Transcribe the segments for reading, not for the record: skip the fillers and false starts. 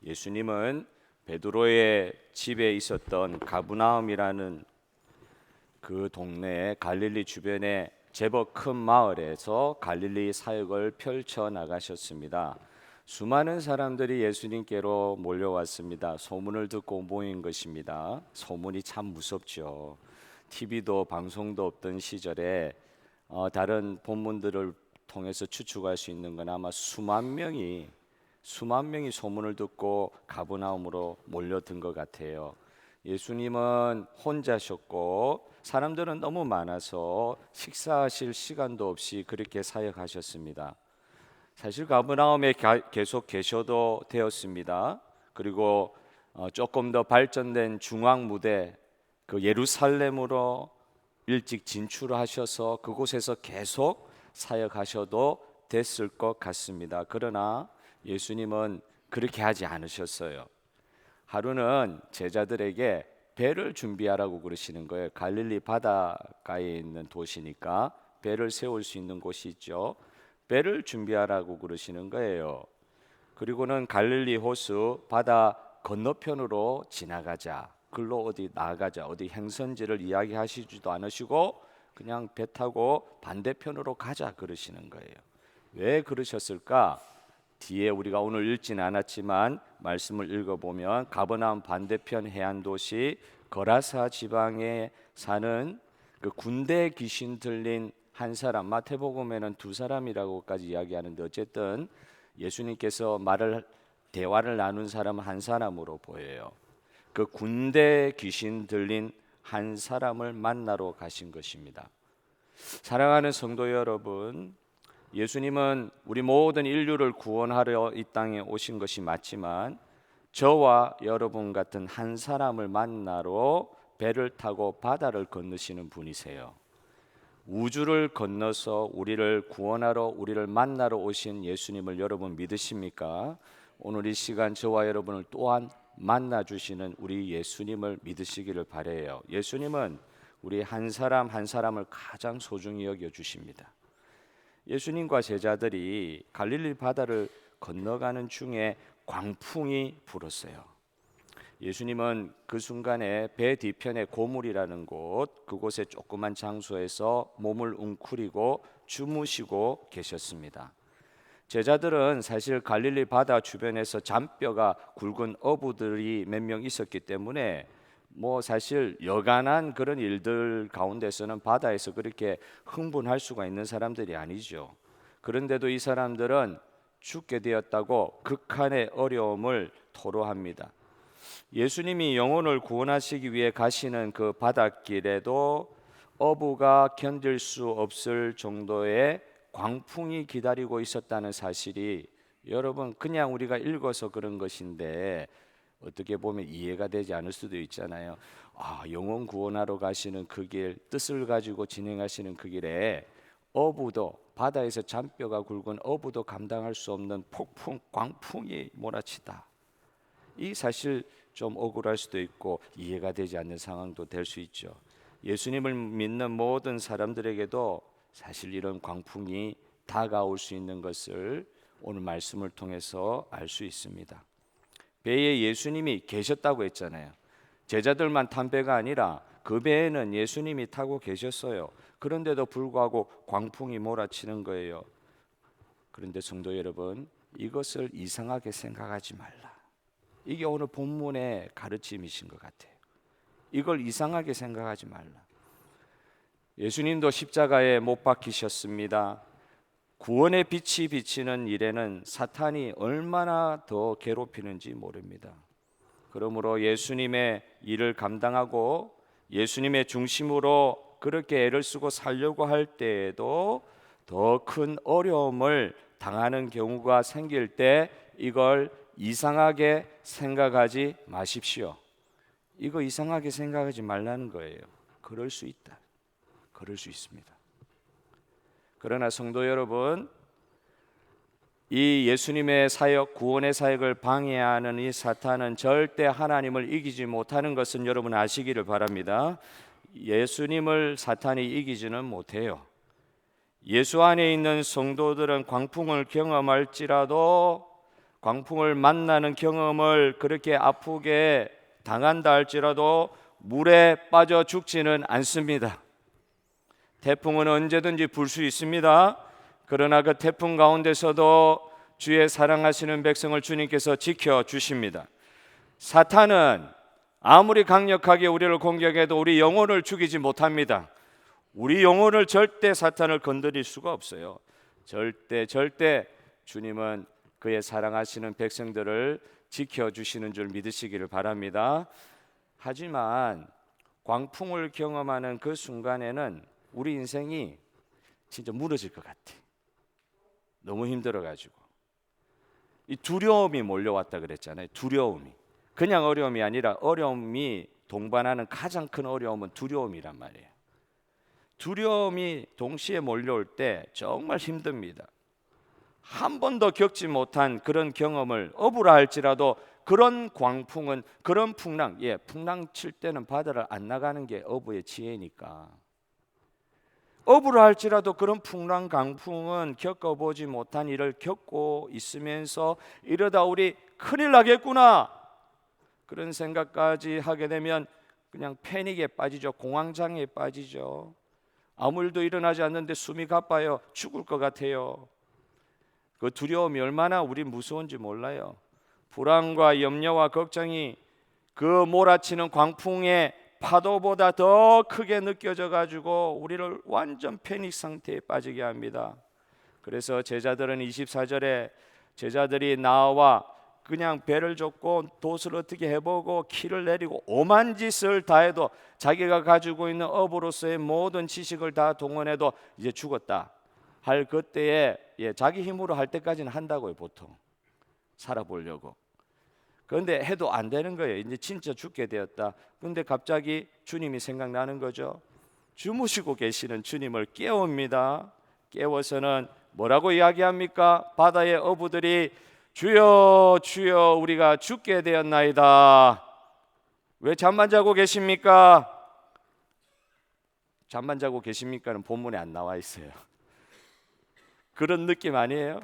예수님은 베드로의 집에 있었던 가브나움이라는 그 동네에 갈릴리 주변에 제법 큰 마을에서 갈릴리 사역을 펼쳐 나가셨습니다. 수많은 사람들이 예수님께로 몰려왔습니다. 소문을 듣고 모인 것입니다. 소문이 참 무섭죠. TV도 방송도 없던 시절에 다른 본문들을 통해서 추측할 수 있는 건 아마 수만 명이 소문을 듣고 가버나움으로 몰려든 것 같아요. 예수님은 혼자셨고 사람들은 너무 많아서 식사하실 시간도 없이 그렇게 사역하셨습니다. 사실 가버나움에 계속 계셔도 되었습니다. 그리고 조금 더 발전된 중앙 무대 그 예루살렘으로 일찍 진출하셔서 그곳에서 계속 사역하셔도 됐을 것 같습니다. 그러나 예수님은 그렇게 하지 않으셨어요. 하루는 제자들에게 배를 준비하라고 그러시는 거예요. 갈릴리 바닷가에 있는 도시니까 배를 세울 수 있는 곳이 있죠. 배를 준비하라고 그러시는 거예요. 그리고는 갈릴리 호수 바다 건너편으로 지나가자. 글로 어디 나가자. 어디 행선지를 이야기하시지도 않으시고 그냥 배 타고 반대편으로 가자 그러시는 거예요. 왜 그러셨을까? 뒤에 우리가 오늘 읽지는 않았지만 말씀을 읽어보면 가버나움 반대편 해안 도시 거라사 지방에 사는 그 군대 귀신 들린 한 사람, 마태복음에는 두 사람이라고까지 이야기하는데 어쨌든 예수님께서 대화를 나눈 사람은 한 사람으로 보여요. 그 군대 귀신 들린 한 사람을 만나러 가신 것입니다. 사랑하는 성도 여러분, 예수님은 우리 모든 인류를 구원하려 이 땅에 오신 것이 맞지만 저와 여러분 같은 한 사람을 만나러 배를 타고 바다를 건너시는 분이세요. 우주를 건너서 우리를 구원하러 우리를 만나러 오신 예수님을 여러분 믿으십니까? 오늘 이 시간 저와 여러분을 또한 만나 주시는 우리 예수님을 믿으시기를 바라요. 예수님은 우리 한 사람 한 사람을 가장 소중히 여겨 주십니다. 예수님과 제자들이 갈릴리 바다를 건너가는 중에 광풍이 불었어요. 예수님은 그 순간에 배 뒤편에 고물이라는 그곳의 조그만 장소에서 몸을 웅크리고 주무시고 계셨습니다. 제자들은 사실 갈릴리 바다 주변에서 잔뼈가 굵은 어부들이 몇 명 있었기 때문에 사실 여간한 그런 일들 가운데서는 바다에서 그렇게 흥분할 수가 있는 사람들이 아니죠. 그런데도 이 사람들은 죽게 되었다고 극한의 어려움을 토로합니다. 예수님이 영혼을 구원하시기 위해 가시는 그 바닷길에도 어부가 견딜 수 없을 정도의 광풍이 기다리고 있었다는 사실이 여러분 그냥 우리가 읽어서 그런 것인데 어떻게 보면 이해가 되지 않을 수도 있잖아요. 영혼 구원하러 가시는 그 길, 뜻을 가지고 진행하시는 그 길에 어부도 바다에서 잔뼈가 굵은 어부도 감당할 수 없는 폭풍, 광풍이 몰아치다. 이 사실 좀 억울할 수도 있고 이해가 되지 않는 상황도 될 수 있죠. 예수님을 믿는 모든 사람들에게도 사실 이런 광풍이 다가올 수 있는 것을 오늘 말씀을 통해서 알 수 있습니다. 배에 예수님이 계셨다고 했잖아요. 제자들만 탄 배가 아니라 그 배에는 예수님이 타고 계셨어요. 그런데도 불구하고 광풍이 몰아치는 거예요. 그런데 성도 여러분, 이것을 이상하게 생각하지 말라. 이게 오늘 본문의 가르침이신 것 같아요. 이걸 이상하게 생각하지 말라. 예수님도 십자가에 못 박히셨습니다. 구원의 빛이 비치는 일에는 사탄이 얼마나 더 괴롭히는지 모릅니다. 그러므로 예수님의 일을 감당하고 예수님의 중심으로 그렇게 애를 쓰고 살려고 할 때에도 더 큰 어려움을 당하는 경우가 생길 때 이걸 이상하게 생각하지 마십시오. 이거 이상하게 생각하지 말라는 거예요. 그럴 수 있다. 그럴 수 있습니다. 그러나 성도 여러분, 이 예수님의 사역, 구원의 사역을 방해하는 이 사탄은 절대 하나님을 이기지 못하는 것은 여러분 아시기를 바랍니다. 예수님을 사탄이 이기지는 못해요. 예수 안에 있는 성도들은 광풍을 경험할지라도 광풍을 만나는 경험을 그렇게 아프게 당한다 할지라도 물에 빠져 죽지는 않습니다. 태풍은 언제든지 불 수 있습니다. 그러나 그 태풍 가운데서도 주의 사랑하시는 백성을 주님께서 지켜주십니다. 사탄은 아무리 강력하게 우리를 공격해도 우리 영혼을 죽이지 못합니다. 우리 영혼을 절대 사탄을 건드릴 수가 없어요. 절대 주님은 그의 사랑하시는 백성들을 지켜주시는 줄 믿으시기를 바랍니다. 하지만 광풍을 경험하는 그 순간에는 우리 인생이 진짜 무너질 것 같아. 너무 힘들어가지고 이 두려움이 몰려왔다 그랬잖아요. 두려움이 그냥 어려움이 아니라 어려움이 동반하는 가장 큰 어려움은 두려움이란 말이에요. 두려움이 동시에 몰려올 때 정말 힘듭니다. 한 번도 겪지 못한 그런 경험을 어부라 할지라도 그런 광풍은 그런 풍랑, 풍랑 칠 때는 바다를 안 나가는 게 어부의 지혜니까. 어부라 할지라도 그런 풍랑 강풍은 겪어보지 못한 일을 겪고 있으면서 이러다 우리 큰일 나겠구나 그런 생각까지 하게 되면 그냥 패닉에 빠지죠. 공황장애에 빠지죠. 아무 일도 일어나지 않는데 숨이 가빠요. 죽을 것 같아요. 그 두려움이 얼마나 우리 무서운지 몰라요. 불안과 염려와 걱정이 그 몰아치는 광풍의 파도보다 더 크게 느껴져 가지고 우리를 완전 패닉 상태에 빠지게 합니다. 그래서 제자들은 24절에 제자들이 나와 그냥 배를 젓고 돛을 어떻게 해보고 키를 내리고 오만 짓을 다 해도 자기가 가지고 있는 어부로서의 모든 지식을 다 동원해도 이제 죽었다 할 그때에 자기 힘으로 할 때까지는 한다고요. 보통 살아보려고. 그런데 해도 안 되는 거예요. 이제 진짜 죽게 되었다. 그런데 갑자기 주님이 생각나는 거죠. 주무시고 계시는 주님을 깨웁니다. 깨워서는 뭐라고 이야기합니까? 바다의 어부들이 주여 주여 우리가 죽게 되었나이다. 왜 잠만 자고 계십니까? 잠만 자고 계십니까는 본문에 안 나와 있어요. 그런 느낌 아니에요?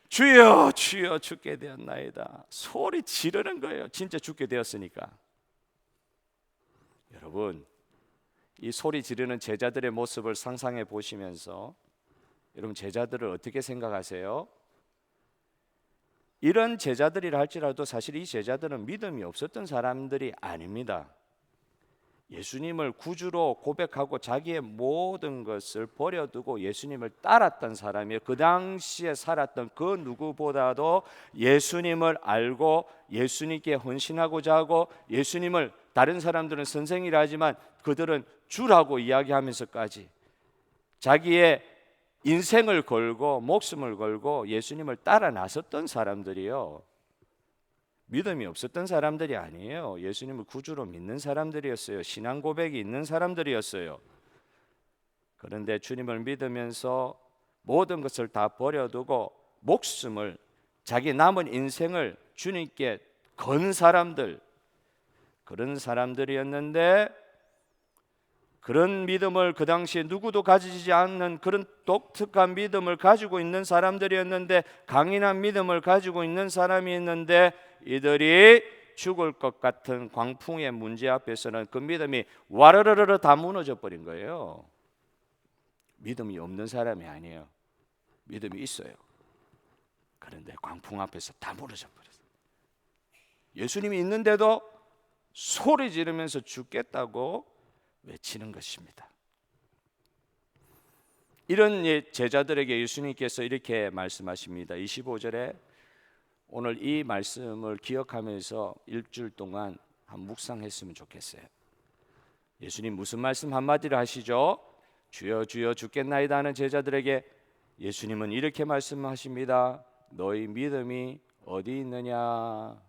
주여 주여 죽게 되었나이다. 소리 지르는 거예요. 진짜 죽게 되었으니까. 여러분, 이 소리 지르는 제자들의 모습을 상상해 보시면서 여러분 제자들을 어떻게 생각하세요? 이런 제자들이라 할지라도 사실 이 제자들은 믿음이 없었던 사람들이 아닙니다. 예수님을 구주로 고백하고 자기의 모든 것을 버려두고 예수님을 따랐던 사람이에요. 그 당시에 살았던 그 누구보다도 예수님을 알고 예수님께 헌신하고자 하고 예수님을 다른 사람들은 선생이라 하지만 그들은 주라고 이야기하면서까지 자기의 인생을 걸고 목숨을 걸고 예수님을 따라 나섰던 사람들이요. 믿음이 없었던 사람들이 아니에요. 예수님을 구주로 믿는 사람들이었어요. 신앙 고백이 있는 사람들이었어요. 그런데 주님을 믿으면서 모든 것을 다 버려두고 목숨을 자기 남은 인생을 주님께 건 사람들, 그런 사람들이었는데 그런 믿음을 그 당시에 누구도 가지지 않는 그런 독특한 믿음을 가지고 있는 사람들이었는데 강인한 믿음을 가지고 있는 사람이 있는데 이들이 죽을 것 같은 광풍의 문제 앞에서는 그 믿음이 와르르르 다 무너져 버린 거예요. 믿음이 없는 사람이 아니에요. 믿음이 있어요. 그런데 광풍 앞에서 다 무너져 버렸어요. 예수님이 있는데도 소리 지르면서 죽겠다고 외치는 것입니다. 이런 제자들에게 예수님께서 이렇게 말씀하십니다. 25절에 오늘 이 말씀을 기억하면서 일주일 동안 한 묵상했으면 좋겠어요. 예수님 무슨 말씀 한마디를 하시죠? 주여 주여 죽겠나이다 하는 제자들에게 예수님은 이렇게 말씀하십니다. 너희 믿음이 어디 있느냐?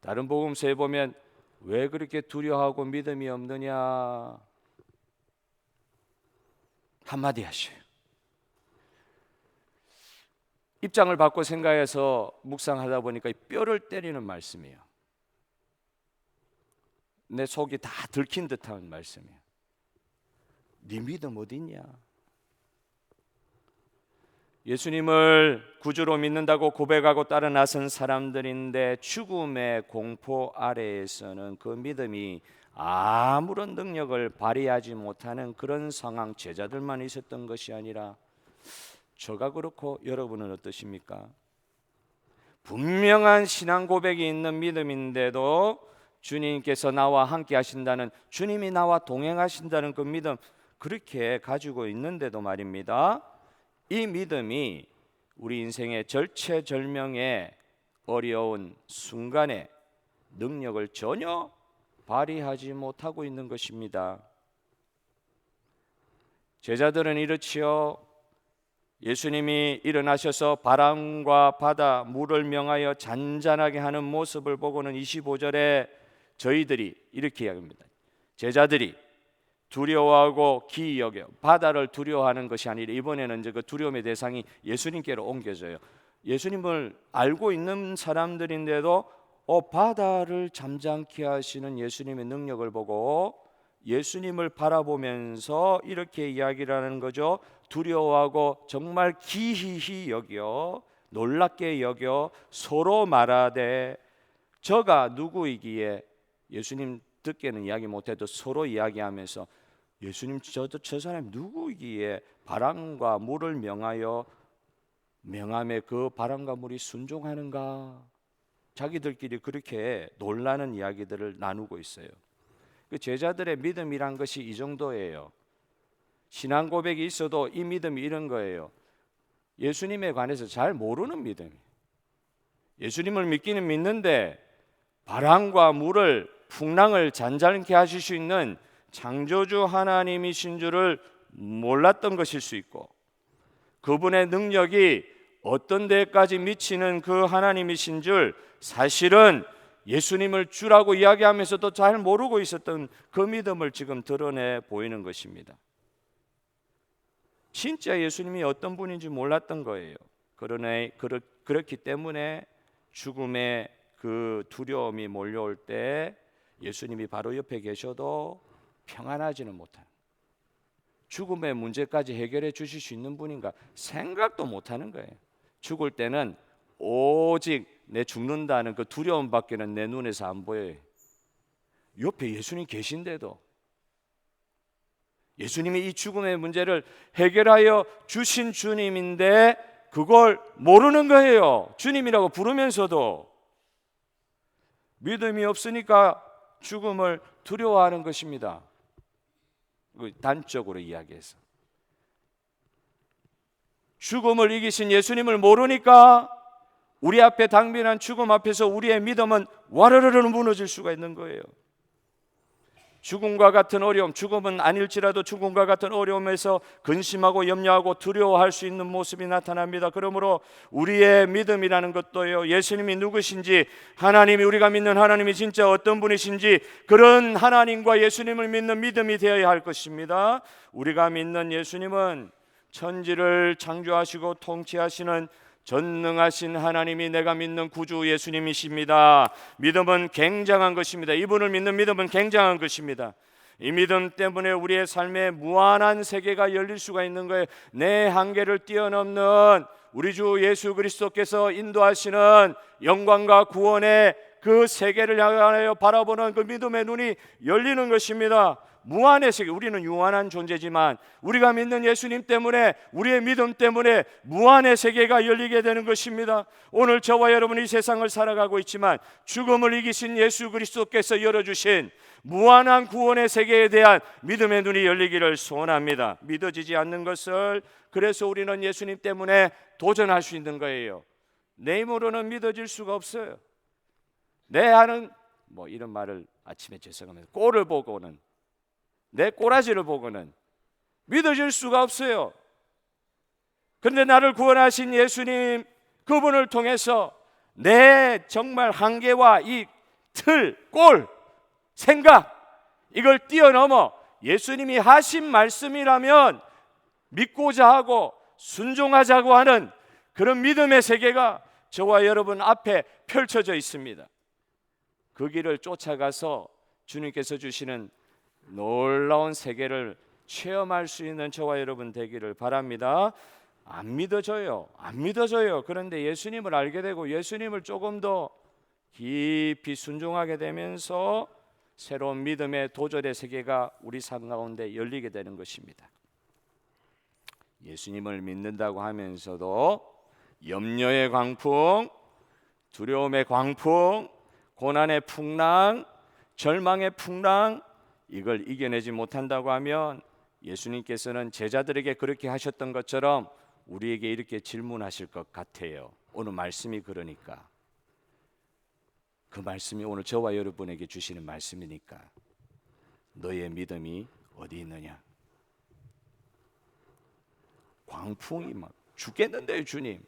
다른 복음서에 보면 왜 그렇게 두려워하고 믿음이 없느냐? 한마디 하셔요. 입장을 바꿔 생각해서 묵상하다 보니까 뼈를 때리는 말씀이에요. 내 속이 다 들킨 듯한 말씀이에요. 네 믿음 어디 있냐? 예수님을 구주로 믿는다고 고백하고 따라 나선 사람들인데 죽음의 공포 아래에서는 그 믿음이 아무런 능력을 발휘하지 못하는 그런 상황, 제자들만 있었던 것이 아니라 저가 그렇고 여러분은 어떠십니까? 분명한 신앙 고백이 있는 믿음인데도 주님께서 나와 함께 하신다는, 주님이 나와 동행하신다는 그 믿음, 그렇게 가지고 있는데도 말입니다, 이 믿음이 우리 인생의 절체절명의 어려운 순간에 능력을 전혀 발휘하지 못하고 있는 것입니다. 제자들은 이렇지요. 예수님이 일어나셔서 바람과 바다, 물을 명하여 잔잔하게 하는 모습을 보고는 25절에 저희들이 이렇게 이야기합니다. 제자들이 두려워하고 기이 여겨, 바다를 두려워하는 것이 아니라 이번에는 이제 그 두려움의 대상이 예수님께로 옮겨져요. 예수님을 알고 있는 사람들인데도 바다를 잠잠케 하시는 예수님의 능력을 보고 예수님을 바라보면서 이렇게 이야기를 하는 거죠. 두려워하고 정말 기이히 여겨, 놀랍게 여겨 서로 말하되 저가 누구이기에, 예수님 듣게는 이야기 못해도 서로 이야기하면서 예수님 저 사람이 누구이기에 바람과 물을 명함에 그 바람과 물이 순종하는가, 자기들끼리 그렇게 놀라는 이야기들을 나누고 있어요. 그 제자들의 믿음이란 것이 이 정도예요. 신앙 고백이 있어도 이 믿음이 이런 거예요. 예수님에 관해서 잘 모르는 믿음. 예수님을 믿기는 믿는데 바람과 물을, 풍랑을 잔잔케 하실 수 있는 창조주 하나님이신 줄을 몰랐던 것일 수 있고, 그분의 능력이 어떤 데까지 미치는 그 하나님이신 줄 사실은 예수님을 주라고 이야기하면서도 잘 모르고 있었던 그 믿음을 지금 드러내 보이는 것입니다. 진짜 예수님이 어떤 분인지 몰랐던 거예요. 그렇기 때문에 죽음의 그 두려움이 몰려올 때 예수님이 바로 옆에 계셔도 평안하지는 못하는, 죽음의 문제까지 해결해 주실 수 있는 분인가 생각도 못하는 거예요. 죽을 때는 오직 내 죽는다는 그 두려움밖에는 내 눈에서 안 보여요. 옆에 예수님 계신데도 예수님이 이 죽음의 문제를 해결하여 주신 주님인데 그걸 모르는 거예요. 주님이라고 부르면서도 믿음이 없으니까 죽음을 두려워하는 것입니다. 단적으로 이야기해서 죽음을 이기신 예수님을 모르니까 우리 앞에 당면한 죽음 앞에서 우리의 믿음은 와르르르 무너질 수가 있는 거예요. 죽음과 같은 어려움, 죽음은 아닐지라도 죽음과 같은 어려움에서 근심하고 염려하고 두려워할 수 있는 모습이 나타납니다. 그러므로 우리의 믿음이라는 것도요, 예수님이 누구신지, 하나님이, 우리가 믿는 하나님이 진짜 어떤 분이신지, 그런 하나님과 예수님을 믿는 믿음이 되어야 할 것입니다. 우리가 믿는 예수님은 천지를 창조하시고 통치하시는 전능하신 하나님이 내가 믿는 구주 예수님이십니다. 믿음은 굉장한 것입니다. 이분을 믿는 믿음은 굉장한 것입니다. 이 믿음 때문에 우리의 삶에 무한한 세계가 열릴 수가 있는 거예요. 내 한계를 뛰어넘는 우리 주 예수 그리스도께서 인도하시는 영광과 구원의 그 세계를 향하여 바라보는 그 믿음의 눈이 열리는 것입니다. 무한의 세계, 우리는 유한한 존재지만 우리가 믿는 예수님 때문에, 우리의 믿음 때문에 무한의 세계가 열리게 되는 것입니다. 오늘 저와 여러분이 이 세상을 살아가고 있지만 죽음을 이기신 예수 그리스도께서 열어주신 무한한 구원의 세계에 대한 믿음의 눈이 열리기를 소원합니다. 믿어지지 않는 것을, 그래서 우리는 예수님 때문에 도전할 수 있는 거예요. 내 힘으로는 믿어질 수가 없어요. 내 하는 이런 말을 아침에 죄송합니다. 꼴을 보고는, 내 꼬라지를 보고는 믿어질 수가 없어요. 그런데 나를 구원하신 예수님, 그분을 통해서 내 정말 한계와 이 틀, 꼴, 생각, 이걸 뛰어넘어 예수님이 하신 말씀이라면 믿고자 하고 순종하자고 하는 그런 믿음의 세계가 저와 여러분 앞에 펼쳐져 있습니다. 그 길을 쫓아가서 주님께서 주시는 놀라운 세계를 체험할 수 있는 저와 여러분 되기를 바랍니다. 안 믿어져요. 안 믿어져요. 그런데 예수님을 알게 되고 예수님을 조금 더 깊이 순종하게 되면서 새로운 믿음의 도전의 세계가 우리 삶 가운데 열리게 되는 것입니다. 예수님을 믿는다고 하면서도 염려의 광풍, 두려움의 광풍, 고난의 풍랑, 절망의 풍랑, 이걸 이겨내지 못한다고 하면 예수님께서는 제자들에게 그렇게 하셨던 것처럼 우리에게 이렇게 질문하실 것 같아요. 오늘 말씀이 그러니까, 그 말씀이 오늘 저와 여러분에게 주시는 말씀이니까, 너의 믿음이 어디 있느냐? 광풍이 막 죽겠는데요. 주님,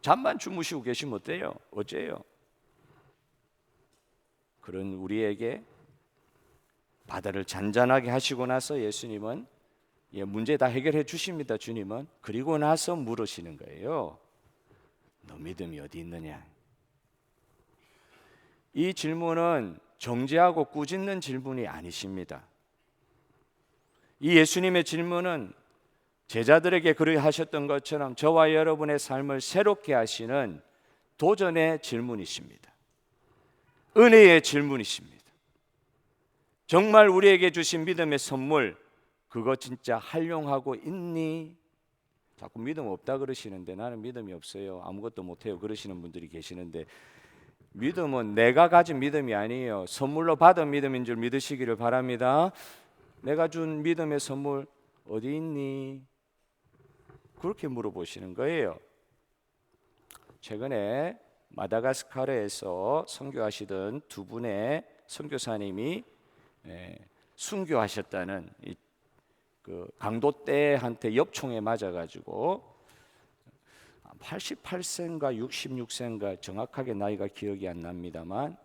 잠만 주무시고 계시면 어때요? 어째요? 그런 우리에게 바다를 잔잔하게 하시고 나서 예수님은 문제 다 해결해 주십니다. 주님은. 그리고 나서 물으시는 거예요. 너 믿음이 어디 있느냐? 이 질문은 정죄하고 꾸짖는 질문이 아니십니다. 이 예수님의 질문은 제자들에게 그렇게 하셨던 것처럼 저와 여러분의 삶을 새롭게 하시는 도전의 질문이십니다. 은혜의 질문이십니다. 정말 우리에게 주신 믿음의 선물, 그거 진짜 활용하고 있니? 자꾸 믿음 없다 그러시는데, 나는 믿음이 없어요, 아무것도 못해요 그러시는 분들이 계시는데, 믿음은 내가 가진 믿음이 아니에요. 선물로 받은 믿음인 줄 믿으시기를 바랍니다. 내가 준 믿음의 선물 어디 있니? 그렇게 물어보시는 거예요. 최근에 마다가스카르에서 선교하시던 두 분의 선교사님이 순교하셨다는 그 강도떼한테 엽총에 맞아가지고 88세인가 66세인가 정확하게 나이가 기억이 안 납니다만,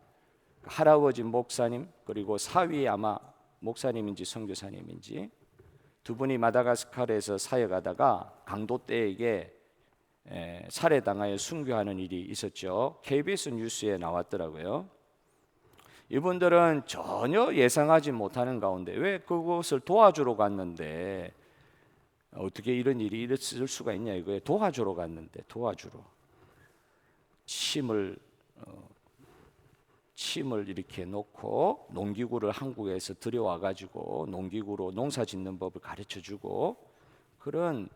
할아버지 목사님 그리고 사위 아마 목사님인지 선교사님인지 두 분이 마다가스카르에서 사역하다가 강도떼에게 살해당하여 순교하는 일이 있었죠. KBS 뉴스에 나왔더라고요. 이분들은 전혀 예상하지 못하는 가운데, 왜 그곳을 도와주러 갔는데 어떻게 이런 일이 있을 수가 있냐 이거예요. 도와주러 갔는데, 도와주러 침을 이렇게 놓고 농기구를 한국에서 들여와 가지고 농기구로 농사 짓는 법을 가르쳐 주고, 그런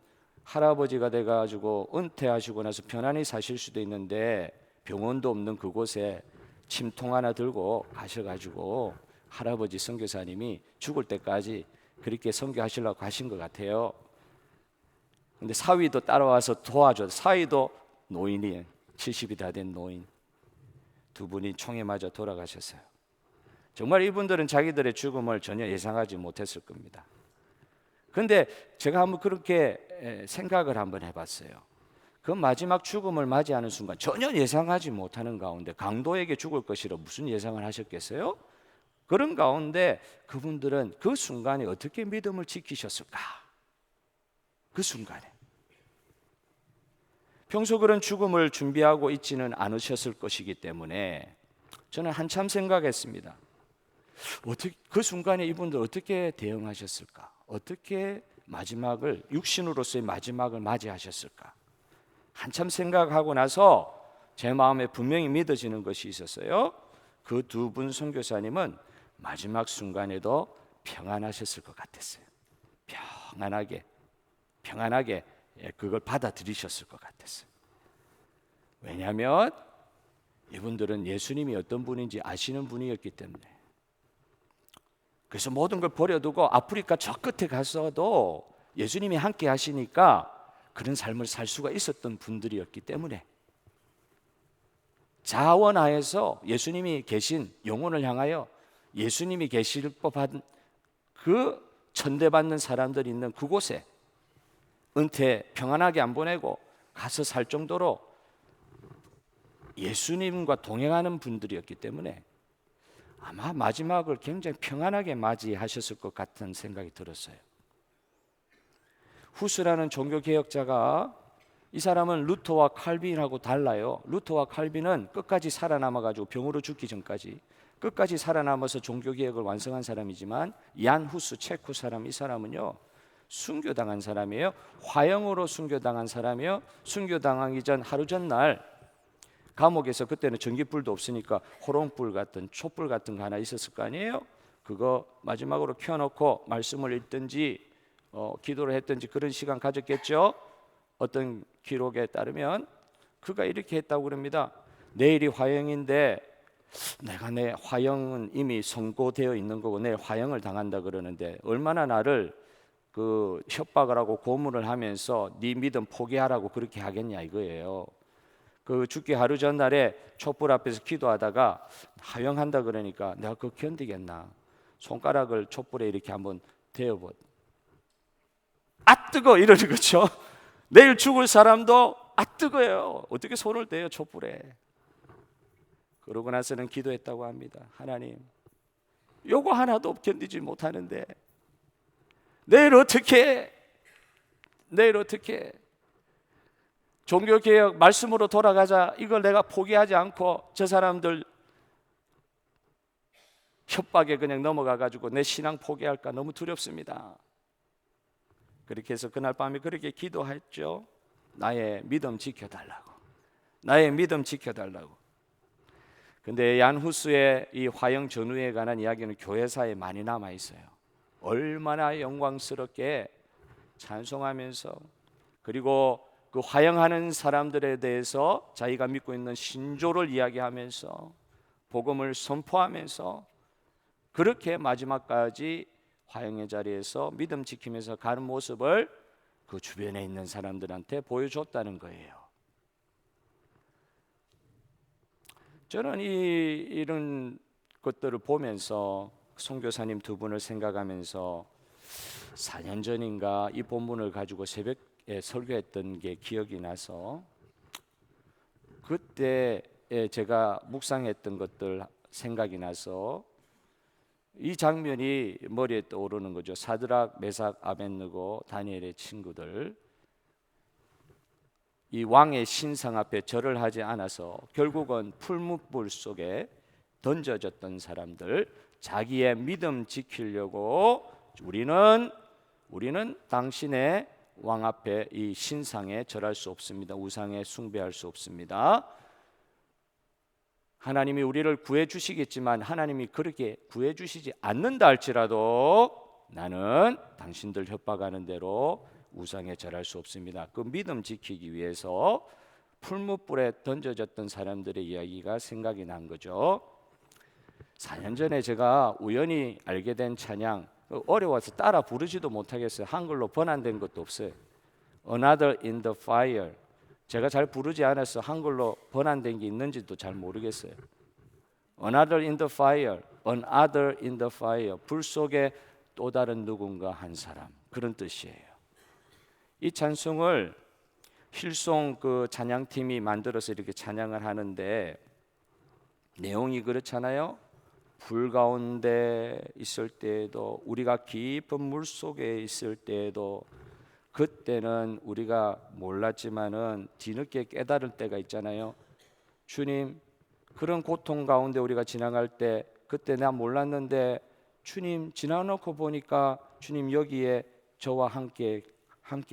할아버지가 돼 가지고 은퇴하시고 나서 편안히 사실 수도 있는데 병원도 없는 그곳에 침통 하나 들고 가셔가지고 할아버지 선교사님이 죽을 때까지 그렇게 선교하시려고 하신 것 같아요. 근데 사위도 따라와서 도와줘. 사위도 노인이에요. 70이 다 된 노인. 두 분이 총에 맞아 돌아가셨어요. 정말 이분들은 자기들의 죽음을 전혀 예상하지 못했을 겁니다. 그런데 제가 한번 그렇게 생각을 한번 해봤어요. 그 마지막 죽음을 맞이하는 순간 전혀 예상하지 못하는 가운데, 강도에게 죽을 것이라 무슨 예상을 하셨겠어요? 그런 가운데 그분들은 그 순간에 어떻게 믿음을 지키셨을까? 그 순간에 평소 그런 죽음을 준비하고 있지는 않으셨을 것이기 때문에 저는 한참 생각했습니다. 어떻게 그 순간에 이분들 어떻게 대응하셨을까? 어떻게 마지막을, 육신으로서의 마지막을 맞이하셨을까? 한참 생각하고 나서 제 마음에 분명히 믿어지는 것이 있었어요. 그 두 분 선교사님은 마지막 순간에도 평안하셨을 것 같았어요. 평안하게 그걸 받아들이셨을 것 같았어요. 왜냐하면 이분들은 예수님이 어떤 분인지 아시는 분이었기 때문에. 그래서 모든 걸 버려두고 아프리카 저 끝에 가서도 예수님이 함께 하시니까 그런 삶을 살 수가 있었던 분들이었기 때문에, 자원하에서 예수님이 계신, 영혼을 향하여 예수님이 계실 법한 그 천대받는 사람들이 있는 그곳에 은퇴 평안하게 안 보내고 가서 살 정도로 예수님과 동행하는 분들이었기 때문에 아마 마지막을 굉장히 평안하게 맞이하셨을 것 같은 생각이 들었어요. 후스라는 종교개혁자가, 이 사람은 루터와 칼빈하고 달라요. 루터와 칼빈은 끝까지 살아남아가지고 병으로 죽기 전까지 끝까지 살아남아서 종교개혁을 완성한 사람이지만, 얀 후스 체코 사람, 이 사람은요 순교당한 사람이에요. 화형으로 순교당한 사람이에요. 순교당하기 전 하루 전날 감옥에서, 그때는 전기불도 없으니까 호롱불 같은 촛불 같은 거 하나 있었을 거 아니에요. 그거 마지막으로 켜놓고 말씀을 읽든지 기도를 했든지 그런 시간 가졌겠죠. 어떤 기록에 따르면 그가 이렇게 했다고 그럽니다. 내일이 화형인데 내가 내 화형은 이미 선고되어 있는 거고 내일 화형을 당한다 그러는데 얼마나 나를 그 협박을 하고 고문을 하면서 네 믿음 포기하라고 그렇게 하겠냐 이거예요. 그 죽기 하루 전날에 촛불 앞에서 기도하다가 화형한다 그러니까 내가 그거 견디겠나. 손가락을 촛불에 이렇게 한번 대어보. 아 뜨거 이러는 거죠. 내일 죽을 사람도 아 뜨거예요. 어떻게 손을 대요 촛불에. 그러고 나서는 기도했다고 합니다. 하나님, 요거 하나도 견디지 못하는데 내일 어떻게 종교개혁 말씀으로 돌아가자, 이걸 내가 포기하지 않고 저 사람들 협박에 그냥 넘어가가지고 내 신앙 포기할까 너무 두렵습니다. 그렇게 해서 그날 밤에 그렇게 기도했죠. 나의 믿음 지켜달라고. 나의 믿음 지켜달라고. 근데 얀후스의 이 화형 전후에 관한 이야기는 교회사에 많이 남아 있어요. 얼마나 영광스럽게 찬송하면서, 그리고 그 화형하는 사람들에 대해서 자기가 믿고 있는 신조를 이야기하면서 복음을 선포하면서 그렇게 마지막까지 화형의 자리에서 믿음 지키면서 가는 모습을 그 주변에 있는 사람들한테 보여줬다는 거예요. 저는 이런 것들을 보면서 선교사님 두 분을 생각하면서 4년 전인가 이 본문을 가지고 새벽에 설교했던 게 기억이 나서 그때 제가 묵상했던 것들 생각이 나서 이 장면이 머리에 떠오르는 거죠. 사드락, 메삭, 아벳느고, 다니엘의 친구들, 이 왕의 신상 앞에 절을 하지 않아서 결국은 풀무불 속에 던져졌던 사람들, 자기의 믿음 지키려고 우리는 당신의 왕 앞에 이 신상에 절할 수 없습니다. 우상에 숭배할 수 없습니다. 하나님이 우리를 구해 주시겠지만 하나님이 그렇게 구해 주시지 않는다 할지라도 나는 당신들 협박하는 대로 우상에 절할 수 없습니다. 그 믿음 지키기 위해서 풀무불에 던져졌던 사람들의 이야기가 생각이 난 거죠. 4년 전에 제가 우연히 알게 된 찬양, 어려워서 따라 부르지도 못하겠어요. 한글로 번안된 것도 없어요. Another in the fire. 제가 잘 부르지 않아서 한글로 번안된 게 있는지도 잘 모르겠어요. Another in the fire, another in the fire. 불 속에 또 다른 누군가 한 사람, 그런 뜻이에요. 이 찬송을 힐송 그 찬양팀이 만들어서 이렇게 찬양을 하는데 내용이 그렇잖아요. 불 가운데 있을 때에도, 우리가 깊은 물 속에 있을 때에도, 그때는 우리가 몰랐지만은 뒤늦게 깨달을 때가 있잖아요. 주님, 그런 고통 가운데 우리가 지나갈 때 그때 나 몰랐는데 주님 지나놓고 보니까 주님 여기에 저와 함께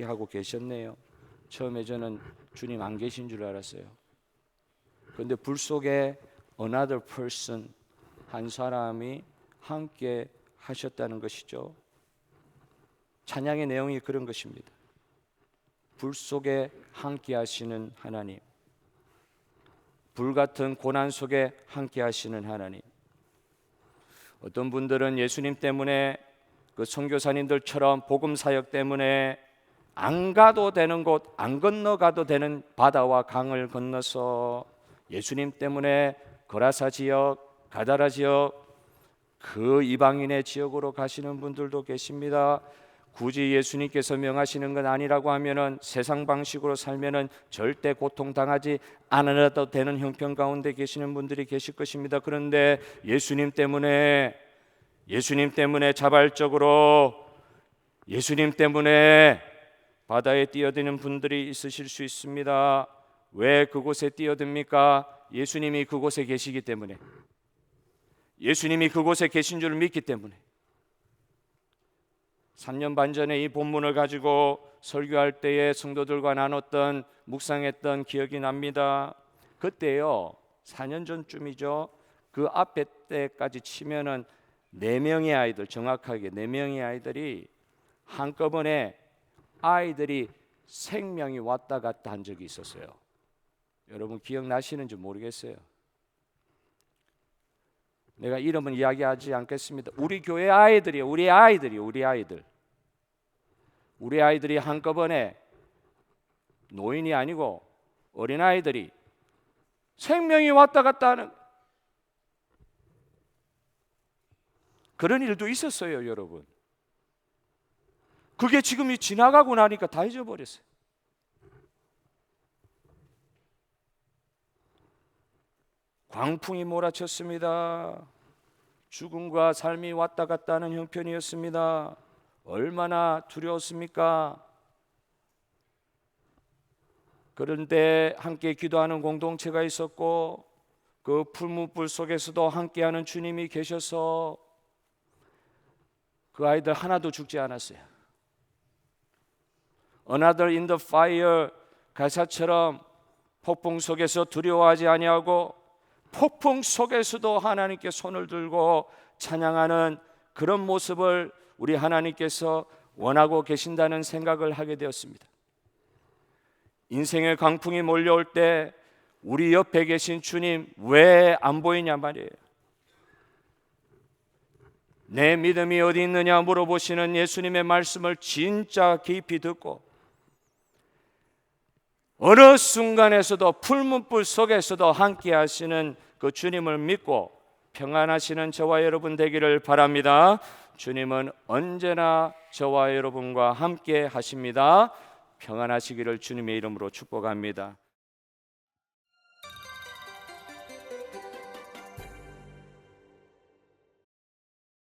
하고 계셨네요. 처음에 저는 주님 안 계신 줄 알았어요. 그런데 불 속에 another person, 한 사람이 함께 하셨다는 것이죠. 찬양의 내용이 그런 것입니다. 불 속에 함께 하시는 하나님, 불같은 고난 속에 함께 하시는 하나님. 어떤 분들은 예수님 때문에, 그 선교사님들처럼 복음 사역 때문에 안 가도 되는 곳, 안 건너가도 되는 바다와 강을 건너서 예수님 때문에 거라사 지역, 가다라 지역, 그 이방인의 지역으로 가시는 분들도 계십니다. 굳이 예수님께서 명하시는 건 아니라고 하면은 세상 방식으로 살면은 절대 고통당하지 않아도 되는 형편 가운데 계시는 분들이 계실 것입니다. 그런데 예수님 때문에 자발적으로, 예수님 때문에 바다에 뛰어드는 분들이 있으실 수 있습니다. 왜 그곳에 뛰어듭니까? 예수님이 그곳에 계시기 때문에, 예수님이 그곳에 계신 줄 믿기 때문에. 3년 반 전에 이 본문을 가지고 설교할 때에 성도들과 나눴던 묵상했던 기억이 납니다. 그때요 4년 전쯤이죠. 그 앞에 때까지 치면은 4명의 아이들, 정확하게 4명의 아이들이 한꺼번에 아이들이 생명이 왔다 갔다 한 적이 있었어요. 여러분 기억나시는지 모르겠어요. 내가 이름은 이야기하지 않겠습니다. 우리 교회 아이들이에요. 우리 아이들이 한꺼번에, 노인이 아니고 어린아이들이 생명이 왔다 갔다 하는 그런 일도 있었어요, 여러분. 그게 지금이 지나가고 나니까 다 잊어버렸어요. 광풍이 몰아쳤습니다. 죽음과 삶이 왔다 갔다 하는 형편이었습니다. 얼마나 두려웠습니까? 그런데 함께 기도하는 공동체가 있었고 그 풀무불 속에서도 함께하는 주님이 계셔서 그 아이들 하나도 죽지 않았어요. Another in the fire 가사처럼 폭풍 속에서 두려워하지 아니하고 폭풍 속에서도 하나님께 손을 들고 찬양하는 그런 모습을 우리 하나님께서 원하고 계신다는 생각을 하게 되었습니다. 인생의 강풍이 몰려올 때 우리 옆에 계신 주님 왜 안 보이냐 말이에요. 내 믿음이 어디 있느냐 물어보시는 예수님의 말씀을 진짜 깊이 듣고 어느 순간에서도 풀문불 속에서도 함께 하시는 그 주님을 믿고 평안하시는 저와 여러분 되기를 바랍니다. 주님은 언제나 저와 여러분과 함께 하십니다. 평안하시기를 주님의 이름으로 축복합니다.